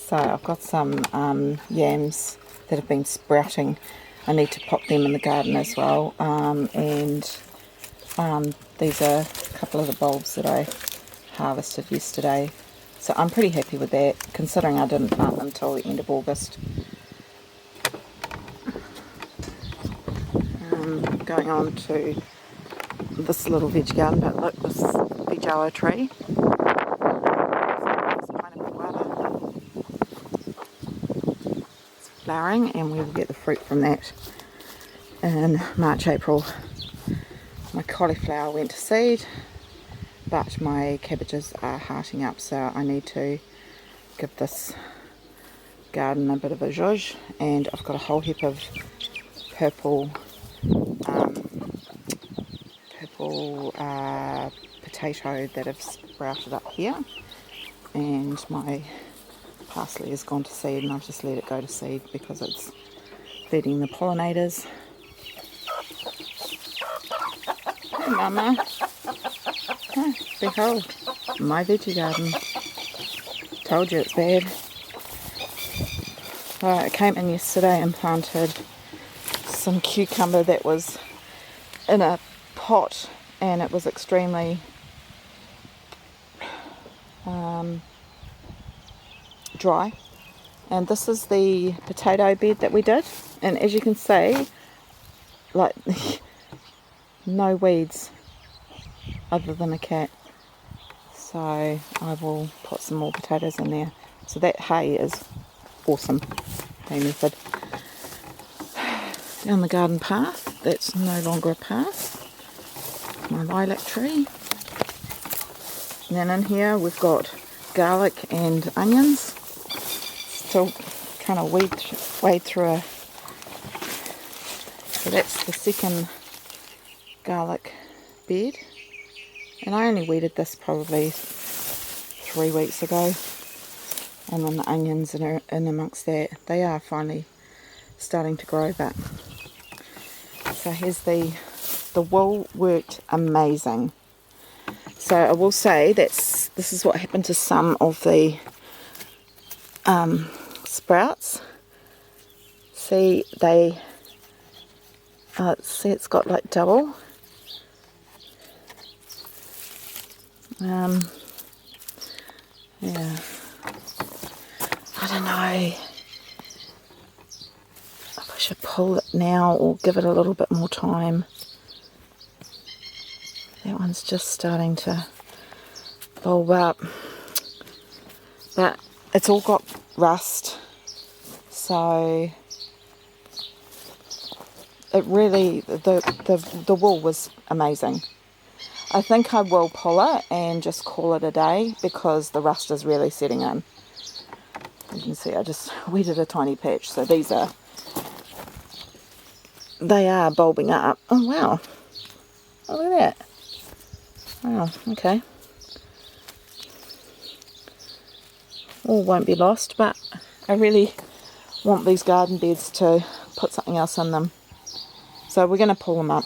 So I've got some yams that have been sprouting. I need to pop them in the garden as well. And these are a couple of the bulbs that I harvested yesterday. So I'm pretty happy with that, considering I didn't plant them until the end of August. Going on to this little veg garden, but look, this veg tree. It's flowering, and we will get the fruit from that in March, April. My cauliflower went to seed, but my cabbages are hearting up, so I need to give this garden a bit of a zhuzh. And I've got a whole heap of purple potato that have sprouted up here, and my parsley has gone to seed, and I've just let it go to seed because it's feeding the pollinators. Hey mama, oh, behold my veggie garden. Told you it's bad. I came in yesterday and planted some cucumber that was in a pot, and it was extremely dry. And this is the potato bed that we did, and as you can see, like no weeds other than a cat. So I will put some more potatoes in there. So that hay is awesome, hay method. Down the garden path, that's no longer a path, my lilac tree. And then in here we've got garlic and onions. Still trying to wade through a... So that's the second garlic bed. And I only weeded this probably 3 weeks ago. And then the onions are in amongst that. They are finally starting to grow, but... So here's the wool worked amazing. So I will say this is what happened to some of the sprouts. See, it's got like double. Yeah, I don't know if I should pull it now or give it a little bit more time. That one's just starting to bulb up, but it's all got rust, so it really, the wool was amazing. I think I will pull it and just call it a day because the rust is really setting in. You can see I just weeded a tiny patch, so they are bulbing up. Oh wow, oh, look at that. Wow, okay. All won't be lost, but I really want these garden beds to put something else in them. So we're going to pull them up.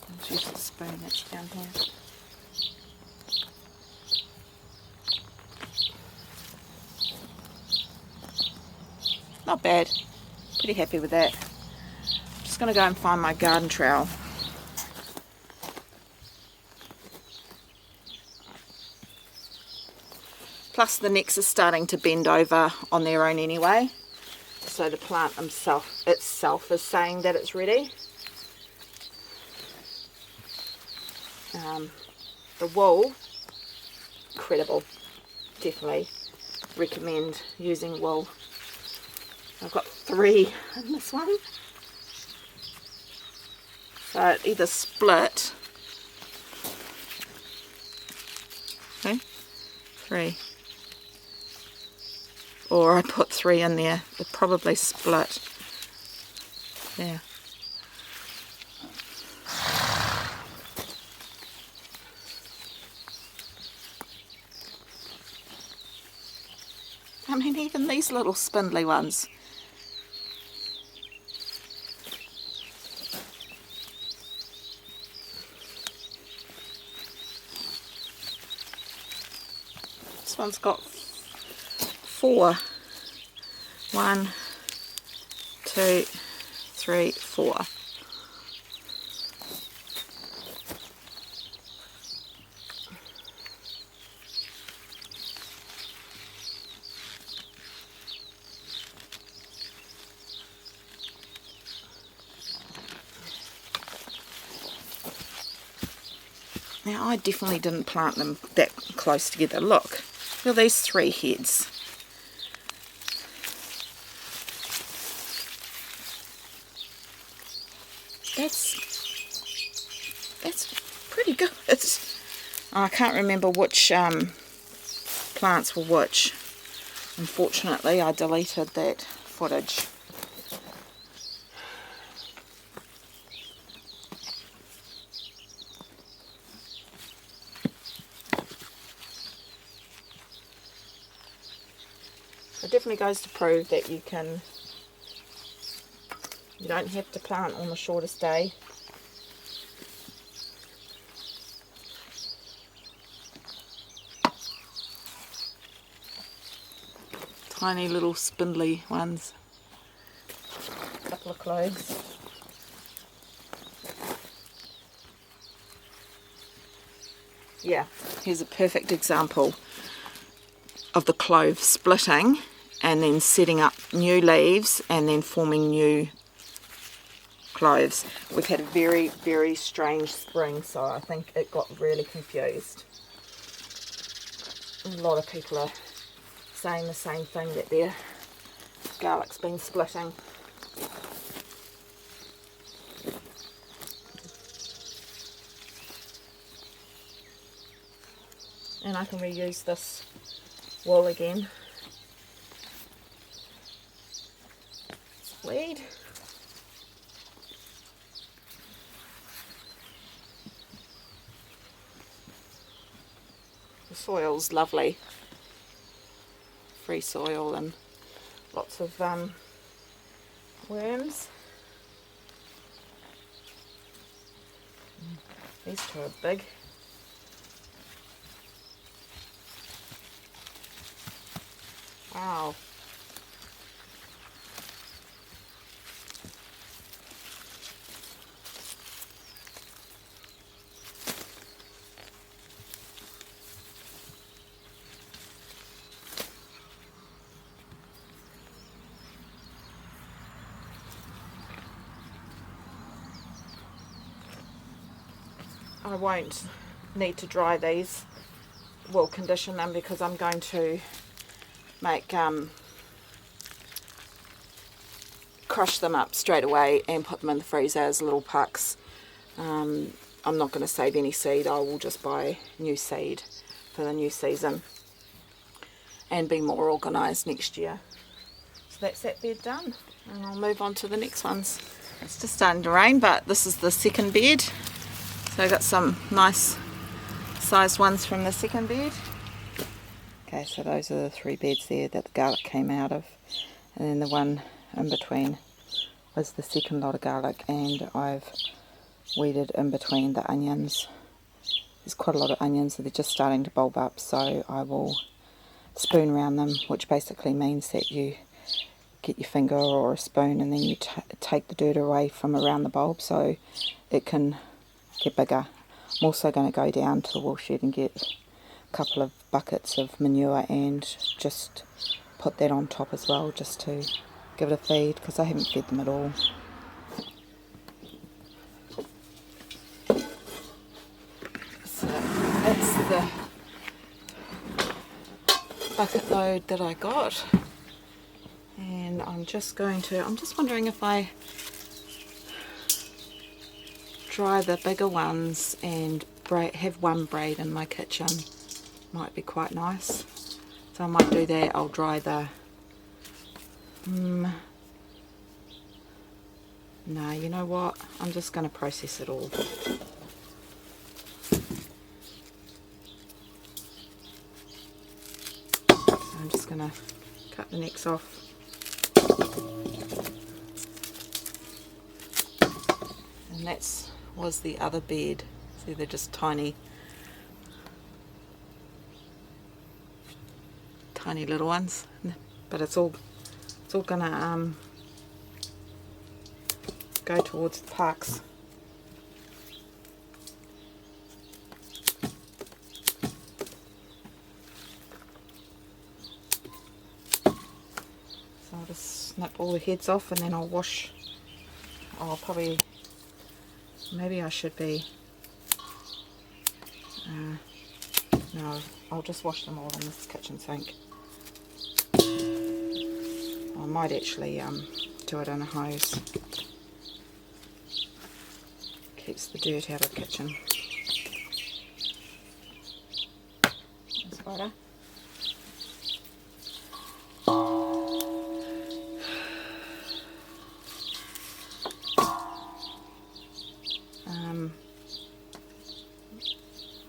Let's use the spoon that's down here. Not bad. Pretty happy with that. I'm just going to go and find my garden trowel. Plus the necks are starting to bend over on their own anyway. So the plant itself is saying that it's ready. The wool, incredible. Definitely recommend using wool. I've got 3 in this one. So it either split. Okay, 3. Or I put 3 in there. It probably split. Yeah. I mean, even these little spindly ones. This one's got 4. 1, 2, 3, 4. Now, I definitely didn't plant them that close together. Look at these 3 heads. That's pretty good. I can't remember which plants were which. Unfortunately, I deleted that footage. It definitely goes to prove that you don't have to plant on the shortest day. Tiny little spindly ones. A couple of cloves. Yeah, here's a perfect example of the clove splitting and then setting up new leaves and then forming new cloves. We've had a very, very strange spring, so I think it got really confused. A lot of people are saying the same thing, that their garlic's been splitting. And I can reuse this wool again. Weed. The soil's lovely. Free soil and lots of worms. These 2 are big. Wow. I won't need to dry these. We'll condition them because I'm going to make crush them up straight away and put them in the freezer as little pucks. I'm not going to save any seed. I will just buy new seed for the new season and be more organised next year. So that's that bed done, and I'll move on to the next ones. It's just starting to rain, but this is the second bed. So I got some nice sized ones from the second bed. Okay, so those are the 3 beds there that the garlic came out of, and then the one in between was the second lot of garlic, and I've weeded in between the onions. There's quite a lot of onions, so they're just starting to bulb up, so I will spoon around them, which basically means that you get your finger or a spoon and then you take the dirt away from around the bulb so it can get bigger. I'm also going to go down to the wool shed and get a couple of buckets of manure and just put that on top as well, just to give it a feed, because I haven't fed them at all. So that's the bucket load that I got, and I'm just wondering if I dry the bigger ones and have one braid in my kitchen. Might be quite nice, so I might do that. I'll dry the no, you know what, I'm just going to process it all. I'm just going to cut the necks off. And that was the other bed. See, they're just tiny little ones, but it's all gonna go towards the parks. So I'll just snip all the heads off and then I'll wash. Maybe I should be no, I'll just wash them all in this kitchen sink. I might actually do it in a hose. Keeps the dirt out of the kitchen. That's better.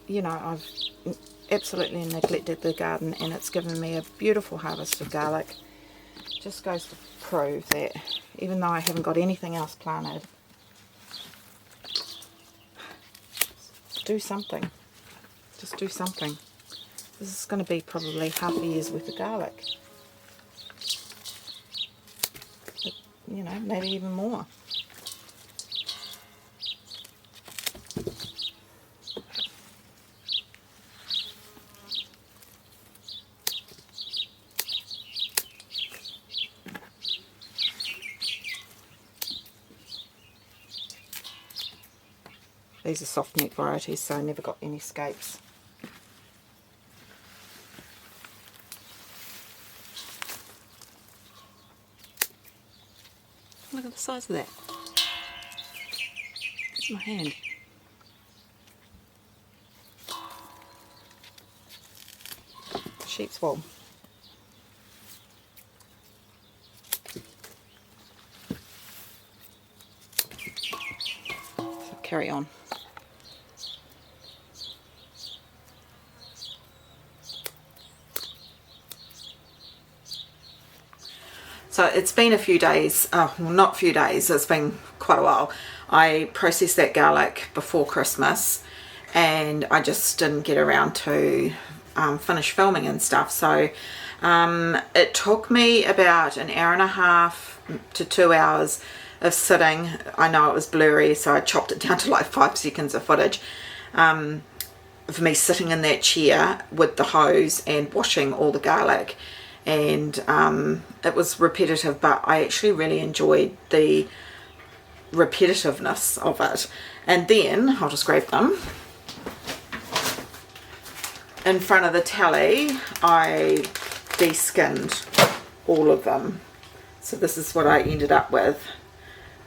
You know, I've absolutely neglected the garden and it's given me a beautiful harvest of garlic. Just goes to prove that even though I haven't got anything else planted, do something. Just do something. This is going to be probably half a year's worth of garlic. But, you know, maybe even more. These are soft neck varieties, so I never got any scapes. Look at the size of that. It's my hand. Sheep's wool. So carry on. So it's been a few days, well not a few days, it's been quite a while. I processed that garlic before Christmas and I just didn't get around to finish filming and stuff. So it took me about an hour and a half to 2 hours of sitting. I know it was blurry, so I chopped it down to like 5 seconds of footage. For me sitting in that chair with the hose and washing all the garlic. And it was repetitive, but I actually really enjoyed the repetitiveness of it. And then I'll just grab them. In front of the tally, I de-skinned all of them. So this is what I ended up with.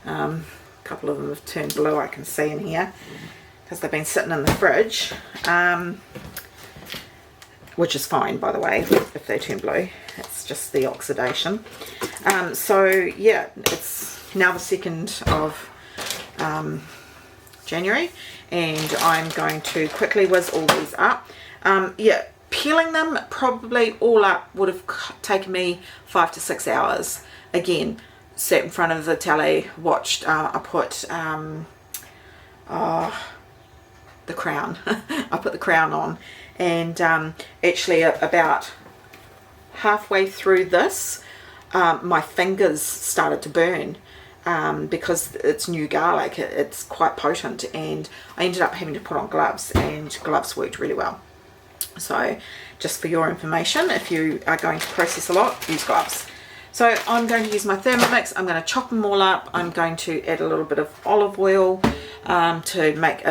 A couple of them have turned blue, I can see in here, because they've been sitting in the fridge. Which is fine, by the way, if they turn blue. It's just the oxidation. So yeah, it's now the 2nd of January, and I'm going to quickly whiz all these up. Yeah, peeling them probably all up would have taken me 5 to 6 hours. Again, sat in front of the telly, watched. I put the Crown. I put the Crown on. And actually about halfway through this, my fingers started to burn because it's new garlic. It's quite potent, and I ended up having to put on gloves, and gloves worked really well. So just for your information, if you are going to process a lot, use gloves. So I'm going to use my Thermomix. I'm going to chop them all up. I'm going to add a little bit of olive oil to make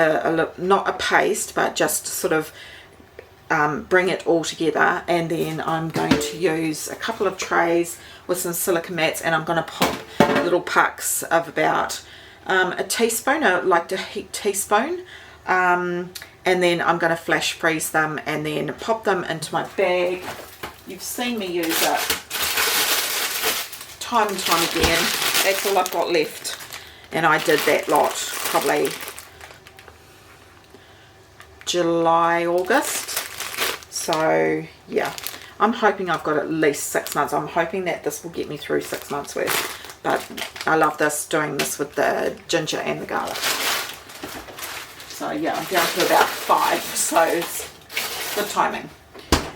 not a paste, but just sort of bring it all together. And then I'm going to use a couple of trays with some silica mats, and I'm going to pop little pucks of about a teaspoon, like a heaped teaspoon, and then I'm going to flash freeze them and then pop them into my bag. You've seen me use it time and time again. That's all I've got left, and I did that lot probably July, August. So yeah, I'm hoping I've got at least 6 months. I'm hoping that this will get me through 6 months worth. But I love this, doing this with the ginger and the garlic. So yeah, I'm down to about 5, so it's good timing.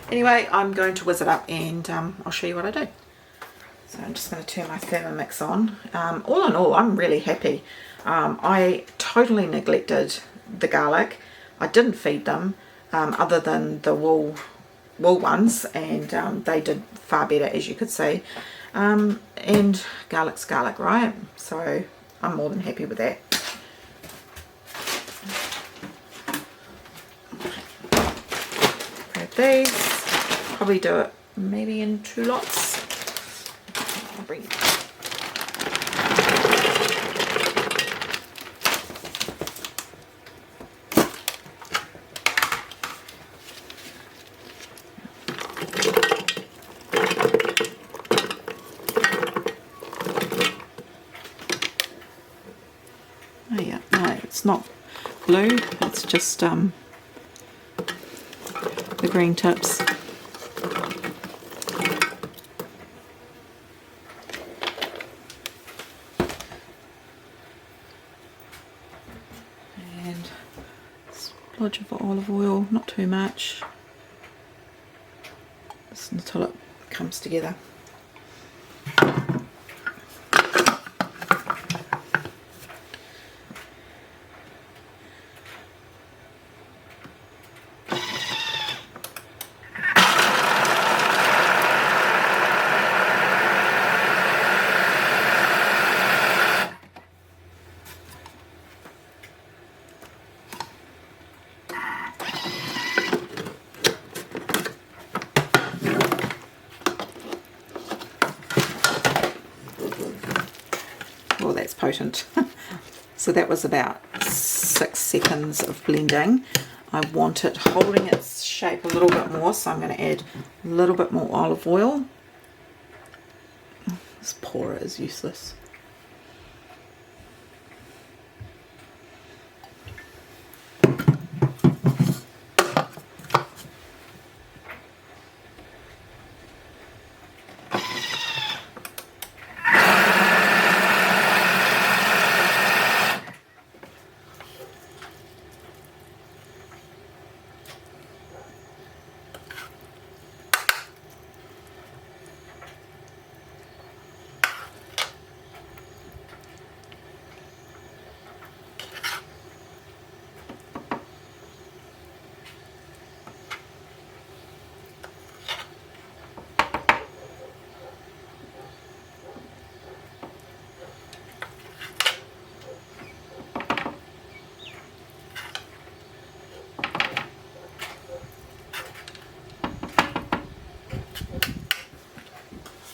Anyway, I'm going to whiz it up and I'll show you what I do. So I'm just going to turn my Thermomix on. All in all, I'm really happy. I totally neglected the garlic. I didn't feed them other than the wool ones, and they did far better, as you could see. And garlic's garlic, right? So I'm more than happy with that. Grab these. Probably do it maybe in 2 lots. I'll bring it. Oh yeah, no, it's not blue, it's just the green tips. And a splodge of olive oil, not too much, just until it comes together. Well, that's potent. So that was about 6 seconds of blending. I want it holding its shape a little bit more, so I'm going to add a little bit more olive oil. This pourer is useless.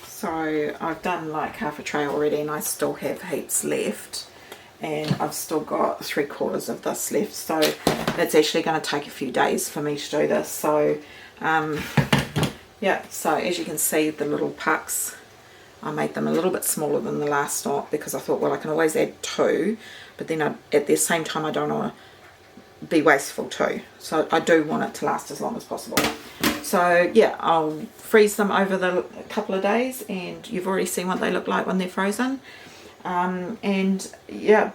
So I've done like half a tray already, and I still have heaps left, and I've still got 3/4 of this left, so it's actually going to take a few days for me to do this. So yeah, so as you can see, the little pucks, I made them a little bit smaller than the last lot because I thought, well, I can always add 2, but then at the same time I don't want to be wasteful too, so I do want it to last as long as possible. So yeah, I'll freeze them over the couple of days, and you've already seen what they look like when they're frozen. And yeah,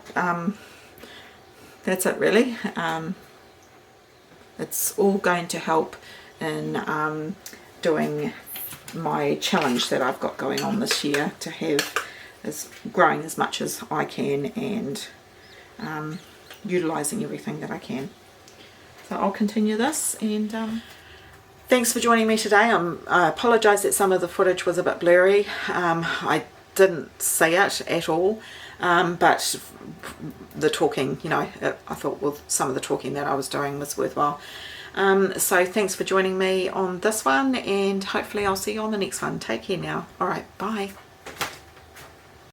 that's it really. It's all going to help in doing my challenge that I've got going on this year, to have growing as much as I can, and utilising everything that I can. So I'll continue this, and thanks for joining me today. I apologise that some of the footage was a bit blurry. I didn't see it at all, but the talking, you know, I thought, well, some of the talking that I was doing was worthwhile. So thanks for joining me on this one, and hopefully I'll see you on the next one. Take care now. Alright, bye.